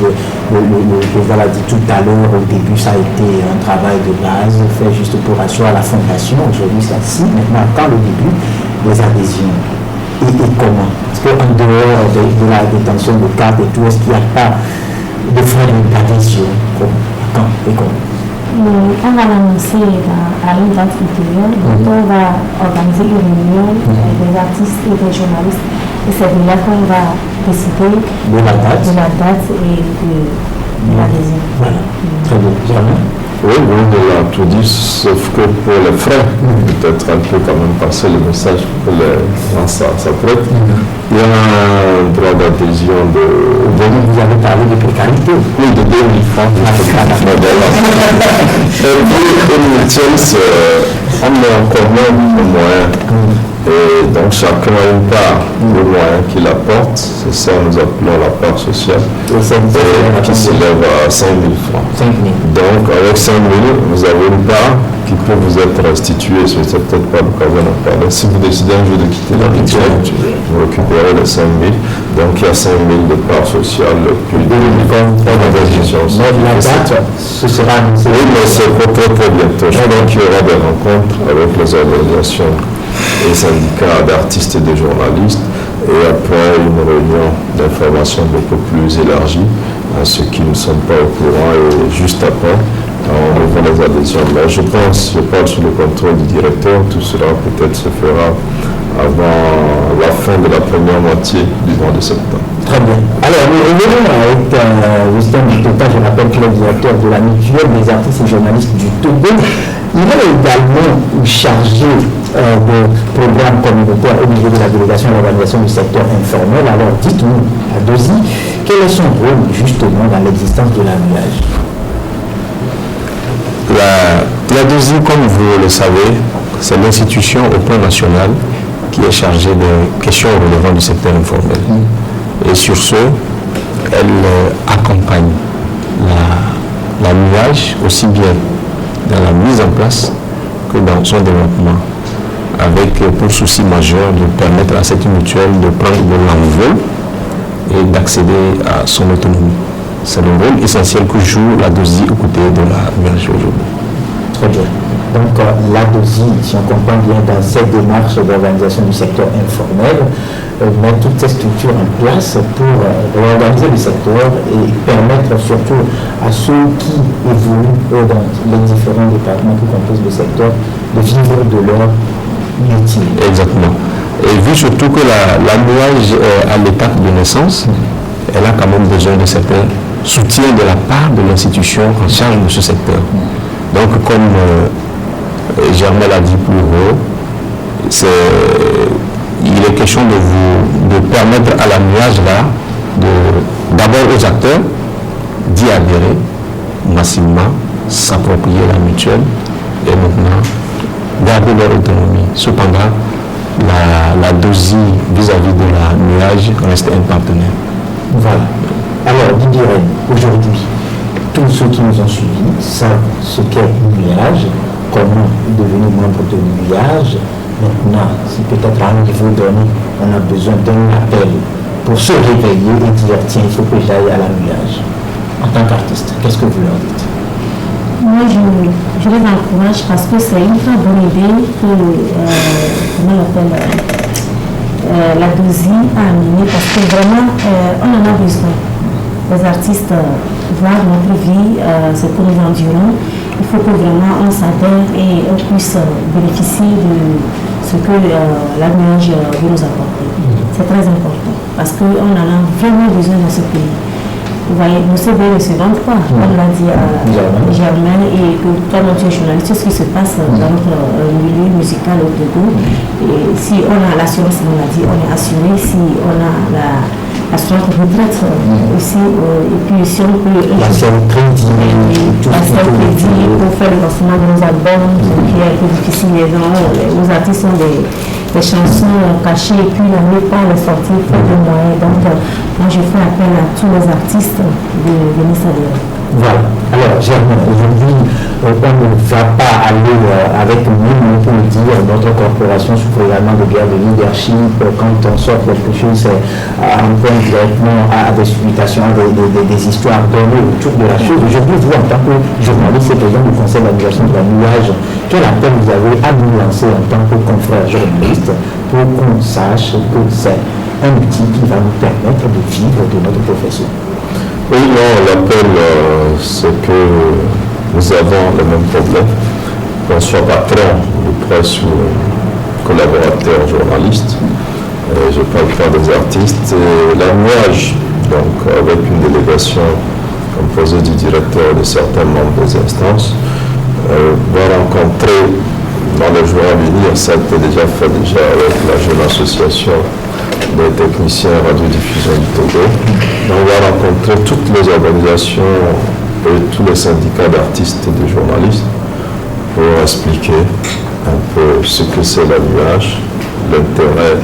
président l'a dit tout à l'heure, au début ça a été un travail de base fait juste pour assurer la fondation. Aujourd'hui c'est ainsi. Maintenant, quand le début des adhésions et comment? Parce qu'en dehors de la détention de cartes et tout, est-ce qu'il n'y a pas de frais d'adhésion? Quand et comment? On va l'annoncer à une date ultérieure. On va organiser une réunion des artistes et des journalistes. Et c'est de là qu'on va décider de la date et de l'adhésion. Voilà. Très bien. Germain? Oui, on a tout dit, sauf que pour les frais, peut-être elle peut quand même passer le message pour que les gens s'apprêtent. Il y a un droit d'adhésion de... Vous avez parlé de précarité. Oui, de 2000 francs. Et pour une mutuelle, on met en commun le moyen. Et donc chacun a une part de moyen qu'il apporte. C'est ça que nous appelons la part sociale. Qui s'élève à 5 000 francs. 5 000. Donc avec 5 000, vous avez une part qui peut vous être restituée. C'est peut-être pas l'occasion d'en parler. Si vous décidez un jour de quitter la mutuelle, vous récupérez les 5 000. Donc il y a 5 000 de part sociale, puis 2 000 francs d'adhésion. La date, ce sera annoncé. Oui, mais c'est pour très bientôt. Je crois qu'il y aura des rencontres avec les organisations et syndicats d'artistes et de journalistes, et après une réunion d'information beaucoup plus élargie à ceux qui ne sont pas au courant, et juste après on ouvre les adhésions. Mais je parle sous le contrôle du directeur, tout cela peut-être se fera avant la fin de la première moitié du mois de septembre. Très bien. Alors, nous revenons avec Wisdom Bitota, je rappelle que le directeur de la mutuelle des artistes et journalistes du Togo. Il est également chargé de programmes communautaires au niveau de la délégation de l'organisation du secteur informel. Alors dites-nous, à Dozy, quel est son rôle justement dans l'existence de la MUAGE? La Dozy, comme vous le savez, c'est l'institution au plan national qui est chargée des questions relevant du secteur informel. Et sur ce, elle accompagne la MUAGE aussi bien dans la mise en place que dans son développement, avec pour souci majeur de permettre à cette mutuelle de prendre de l'envol et d'accéder à son autonomie. C'est le rôle essentiel que joue la Dozy aux côtés de la MUAGE aujourd'hui. Très bien. Donc la Dozy, si on comprend bien, dans cette démarche d'organisation du secteur informel, met toutes ces structures en place pour réorganiser le secteur et permettre surtout à ceux qui évoluent dans les différents départements qui composent le secteur de vivre de leur métier. Exactement. Et vu surtout que la MUAGE est à l'étape de naissance, elle a quand même besoin de certains soutiens de la part de l'institution en charge de ce secteur. Donc comme Germain l'a dit plus haut, il est question de permettre à la MUAGE là, d'abord aux acteurs d'y adhérer massivement, s'approprier la mutuelle et maintenant garder leur autonomie. Cependant, la Dozy vis-à-vis de la MUAGE reste un partenaire. Voilà. Alors, Didier Rennes, aujourd'hui, tous ceux qui nous ont suivis savent ce qu'est une MUAGE, comment devenir membre de l'UIAGE. Maintenant, si peut-être à un niveau donné, on a besoin d'un appel pour se réveiller et dire tiens, il faut que j'aille à la MUAGE. En tant qu'artiste, qu'est-ce que vous leur dites? Moi, je les encourage parce que c'est une très bonne idée que la Dozy a amenée parce que vraiment, on en a besoin. Les artistes voient notre vie, ce que nous endurons. Il faut que vraiment on s'adhère et on puisse bénéficier de ce que la MUAGE veut nous apporter. C'est très important parce qu'on en a vraiment besoin dans ce pays. Vous voyez, nos CV ne se vendent pas, comme l'a dit Germain, et que toi, tu es journaliste, tout ce qui se passe dans notre milieu musical au Togo. Et si on a l'assurance maladie, on est assuré. Si on a l'assurance retraite aussi, et puis si on peut... L'assurance crédit pour faire le lancement de nos albums, qui est un peu difficile. Les artistes ont des chansons cachées et puis n'arrivent pas à les sortir, faute de moyens. Donc, moi, je fais appel à tous les artistes de venir s'adhérer. Voilà. Alors, Germain, aujourd'hui, on ne va pas aller avec nous, on peut le dire, notre corporation souffre également de guerre de leadership. Quand on sort quelque chose, on prend directement à des supputations, des histoires données autour de la chose. Aujourd'hui, vous, en tant que journaliste et président du conseil d'administration de la MUAGE, quel appel vous avez à nous lancer en tant que confrère journaliste pour qu'on sache que c'est un outil qui va nous permettre de vivre de notre profession? Oui, non, l'appel, c'est que nous avons le même problème, qu'on soit patron de presse ou collaborateur journaliste. Je ne parle pas des artistes. Et la MUAGE, donc avec une délégation composée du directeur et de certains membres des instances, va rencontrer dans les jours à venir, ça a été déjà fait avec la jeune association des techniciens radiodiffusion du Togo. Donc, on va rencontrer toutes les organisations et tous les syndicats d'artistes et de journalistes pour expliquer un peu ce que c'est la MUAGE, l'intérêt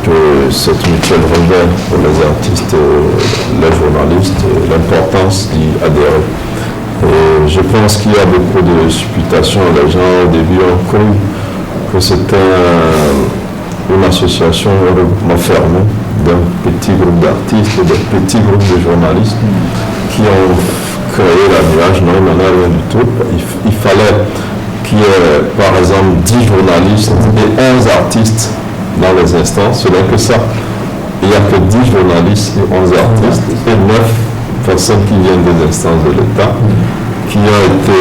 que cette mutuelle revêt pour les artistes et les journalistes et l'importance d'y adhérer. Et je pense qu'il y a beaucoup de supputations. Les gens au début ont cru que c'était une association, un regroupement fermé d'un petit groupe d'artistes et d'un petit groupe de journalistes qui ont créé la MUAGE. Non, il n'en a rien du tout. Il fallait qu'il y ait, par exemple, 10 journalistes et 11 artistes dans les instances. Ce n'est que ça. Il n'y a que 10 journalistes et 11 artistes et 9 personnes qui viennent des instances de l'État qui ont été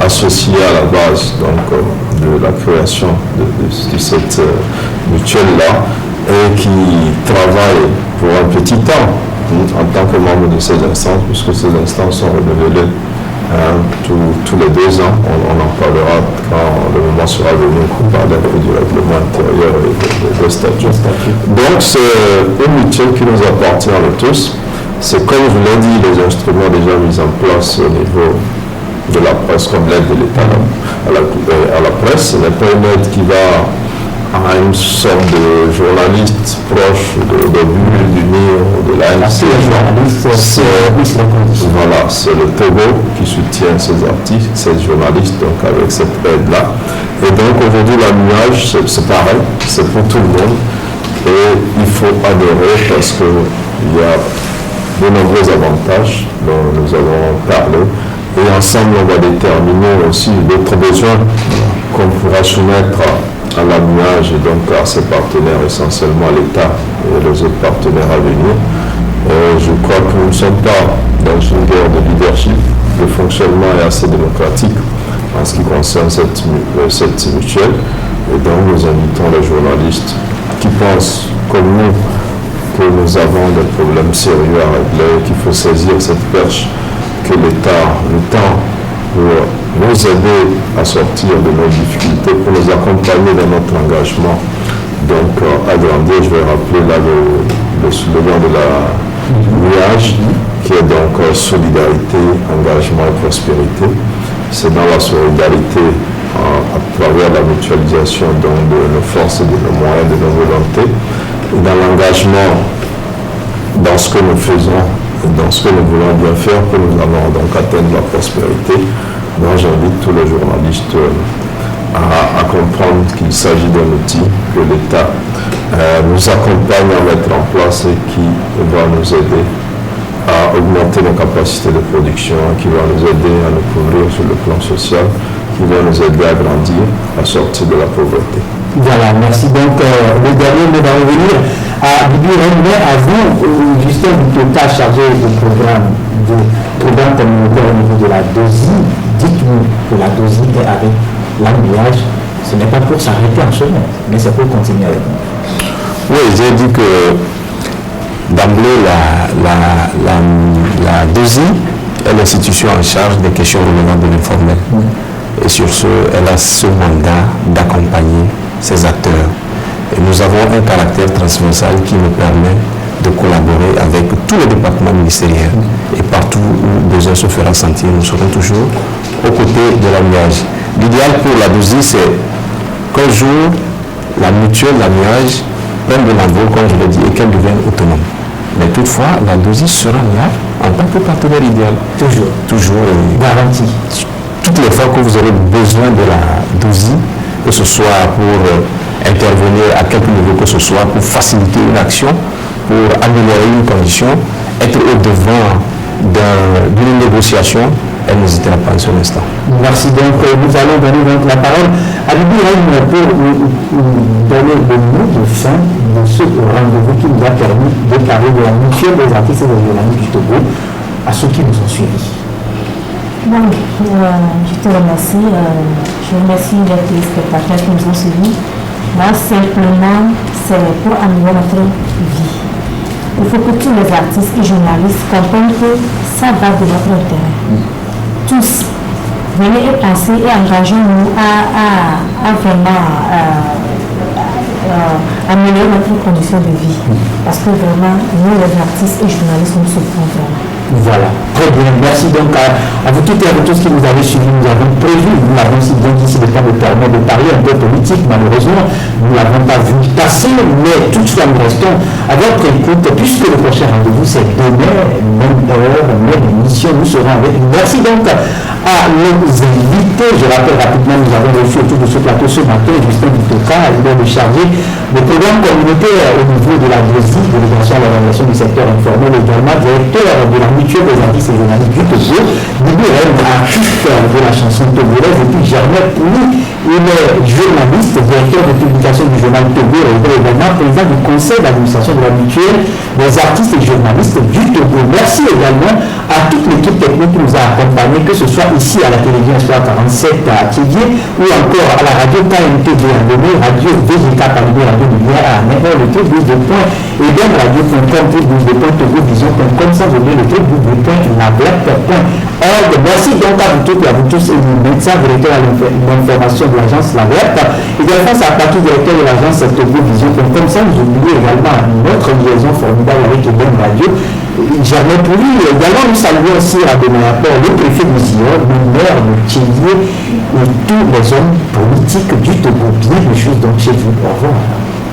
associées à la base donc, de la création de cette mutuelle-là et qui travaillent pour un petit temps en tant que membre de ces instances, puisque ces instances sont renouvelées tous les 2 ans. On en parlera quand le moment sera venu pour parler un peu du règlement intérieur et des statuts. Donc c'est une mutuelle qui nous appartient à nous tous. C'est comme je l'ai dit, les instruments déjà mis en place au niveau de la presse, comme l'aide de l'État à la presse. Ce n'est pas une aide qui va à une sorte de journaliste proche de Bulle, du NIR, de la NC. Voilà, c'est le Togo qui soutient ces artistes, ces journalistes, donc avec cette aide-là. Et donc aujourd'hui, la nuage, c'est pareil, c'est pour tout le monde. Et il faut adhérer parce qu'il y a de nombreux avantages dont nous avons parlé. Et ensemble, on va déterminer aussi d'autres besoins qu'on pourra soumettre à la nuage et donc à ses partenaires, essentiellement l'État et les autres partenaires à venir. Et je crois que nous ne sommes pas dans une guerre de leadership. Le fonctionnement est assez démocratique en ce qui concerne cette mutuelle. Et donc nous invitons les journalistes qui pensent comme nous que nous avons des problèmes sérieux à régler, qu'il faut saisir cette perche que l'État nous tend pour nous aider à sortir de nos difficultés, pour nous accompagner dans notre engagement. Donc, agrandir, je vais rappeler là le slogan de la nuage, qui est donc solidarité, engagement et prospérité. C'est dans la solidarité, à travers la mutualisation donc, de nos forces et de nos moyens, de nos volontés, dans l'engagement, dans ce que nous faisons, dans ce que nous voulons bien faire, que nous allons donc atteindre la prospérité. Donc j'invite tous les journalistes à comprendre qu'il s'agit d'un outil que l'État nous accompagne à mettre en place et qui va nous aider à augmenter nos capacités de production, qui va nous aider à nous couvrir sur le plan social, qui va nous aider à grandir, à sortir de la pauvreté. Voilà, merci. Donc, le dernier mot va revenir à Bibi René, à vous, Justin Butota, chargé du programme communautaire au niveau de la DOSI. Dites-nous que la DOSI est avec la nuage. Ce n'est pas pour s'arrêter en chemin, mais c'est pour continuer avec nous. Oui, j'ai dit que d'emblée, la DOSI est l'institution en charge des questions relevant de l'informel. Et sur ce, elle a ce mandat d'accompagner ces acteurs. Et nous avons un caractère transversal qui nous permet de collaborer avec tous les départements ministériels. Et partout où besoin se fera sentir, nous serons toujours aux côtés de la nuage. L'idéal pour la DOSI, c'est qu'un jour, la mutuelle, la nuage, prenne de l'envol, comme je l'ai dit, et qu'elle devienne autonome. Mais toutefois, la DOSI sera là en tant que partenaire idéal. Toujours. Toujours. Garantie. Toutes les fois que vous aurez besoin de la DOSI, que ce soit pour intervenir à quelque niveau que ce soit, pour faciliter une action, pour améliorer une condition, être au devant d'une négociation, elle n'hésitera pas un seul instant. Merci. Donc, nous allons donner donc la parole à Bibi Reine pour nous donner le mot de fin de ce rendez-vous qui nous a permis de parler de la mutuelle des artistes et des journalistes du Togo à ceux qui nous ont suivis. Bon, je te remercie. Je remercie les téléspectateurs qui nous ont suivis. Moi, simplement, c'est pour améliorer notre vie. Il faut que tous les artistes et journalistes comprennent que ça va de notre intérêt. Tous, venez et pensez et engagez-nous à vraiment améliorer notre condition de vie. Parce que vraiment, nous, les artistes et journalistes, nous souffrons vraiment. Voilà, très bien. Merci donc à vous toutes et à vous tous qui nous avez suivis. Nous avons prévu, nous l'avons si bien dit, c'est le temps de permettre de parler un peu politique. Malheureusement, nous ne l'avons pas vu passer, mais toutefois nous restons à votre écoute, puisque le prochain rendez-vous c'est demain, même heure, même émission. Nous serons avec vous. Merci donc à nos invités. Je rappelle rapidement, nous avons reçu autour de ce plateau ce matin Justin Butota, le chargé de programme communautaire au niveau de la DOSI, délégation à l'organisation du secteur informel, également directeur de la mutuelle des artistes et journalistes du Togo, Bibi Reine, artiste de la chanson togolaise, et puis Germain Pouli, il est journaliste, directeur de publication du journal Togo, et également président du conseil d'administration de la mutuelle des artistes et journalistes du Togo. Merci également à toute l'équipe technique qui nous a accompagnés, que ce soit ici à la télévision Espoir 47 à Thiédié ou encore à la radio KMTV à Lomé, radio VGK Palibé, radio Lumière à Néhor, le www.edenradio.com, www.togovision.com, sans oublier le www.lavep.org. Merci donc à vous toutes et à vous tous, et nous médecins directeur à l'information de l'agence LAVEP, également à partir directeur de l'agence togovision.com, sans oublier également notre liaison formidable avec Eden Radio. Jamais pour lui. Également, nous saluons aussi à Benayapport, le préfet de Zion, le maire de Thiédié et tous les hommes politiques du Togo. Bien les choses donc chez vous. Au revoir.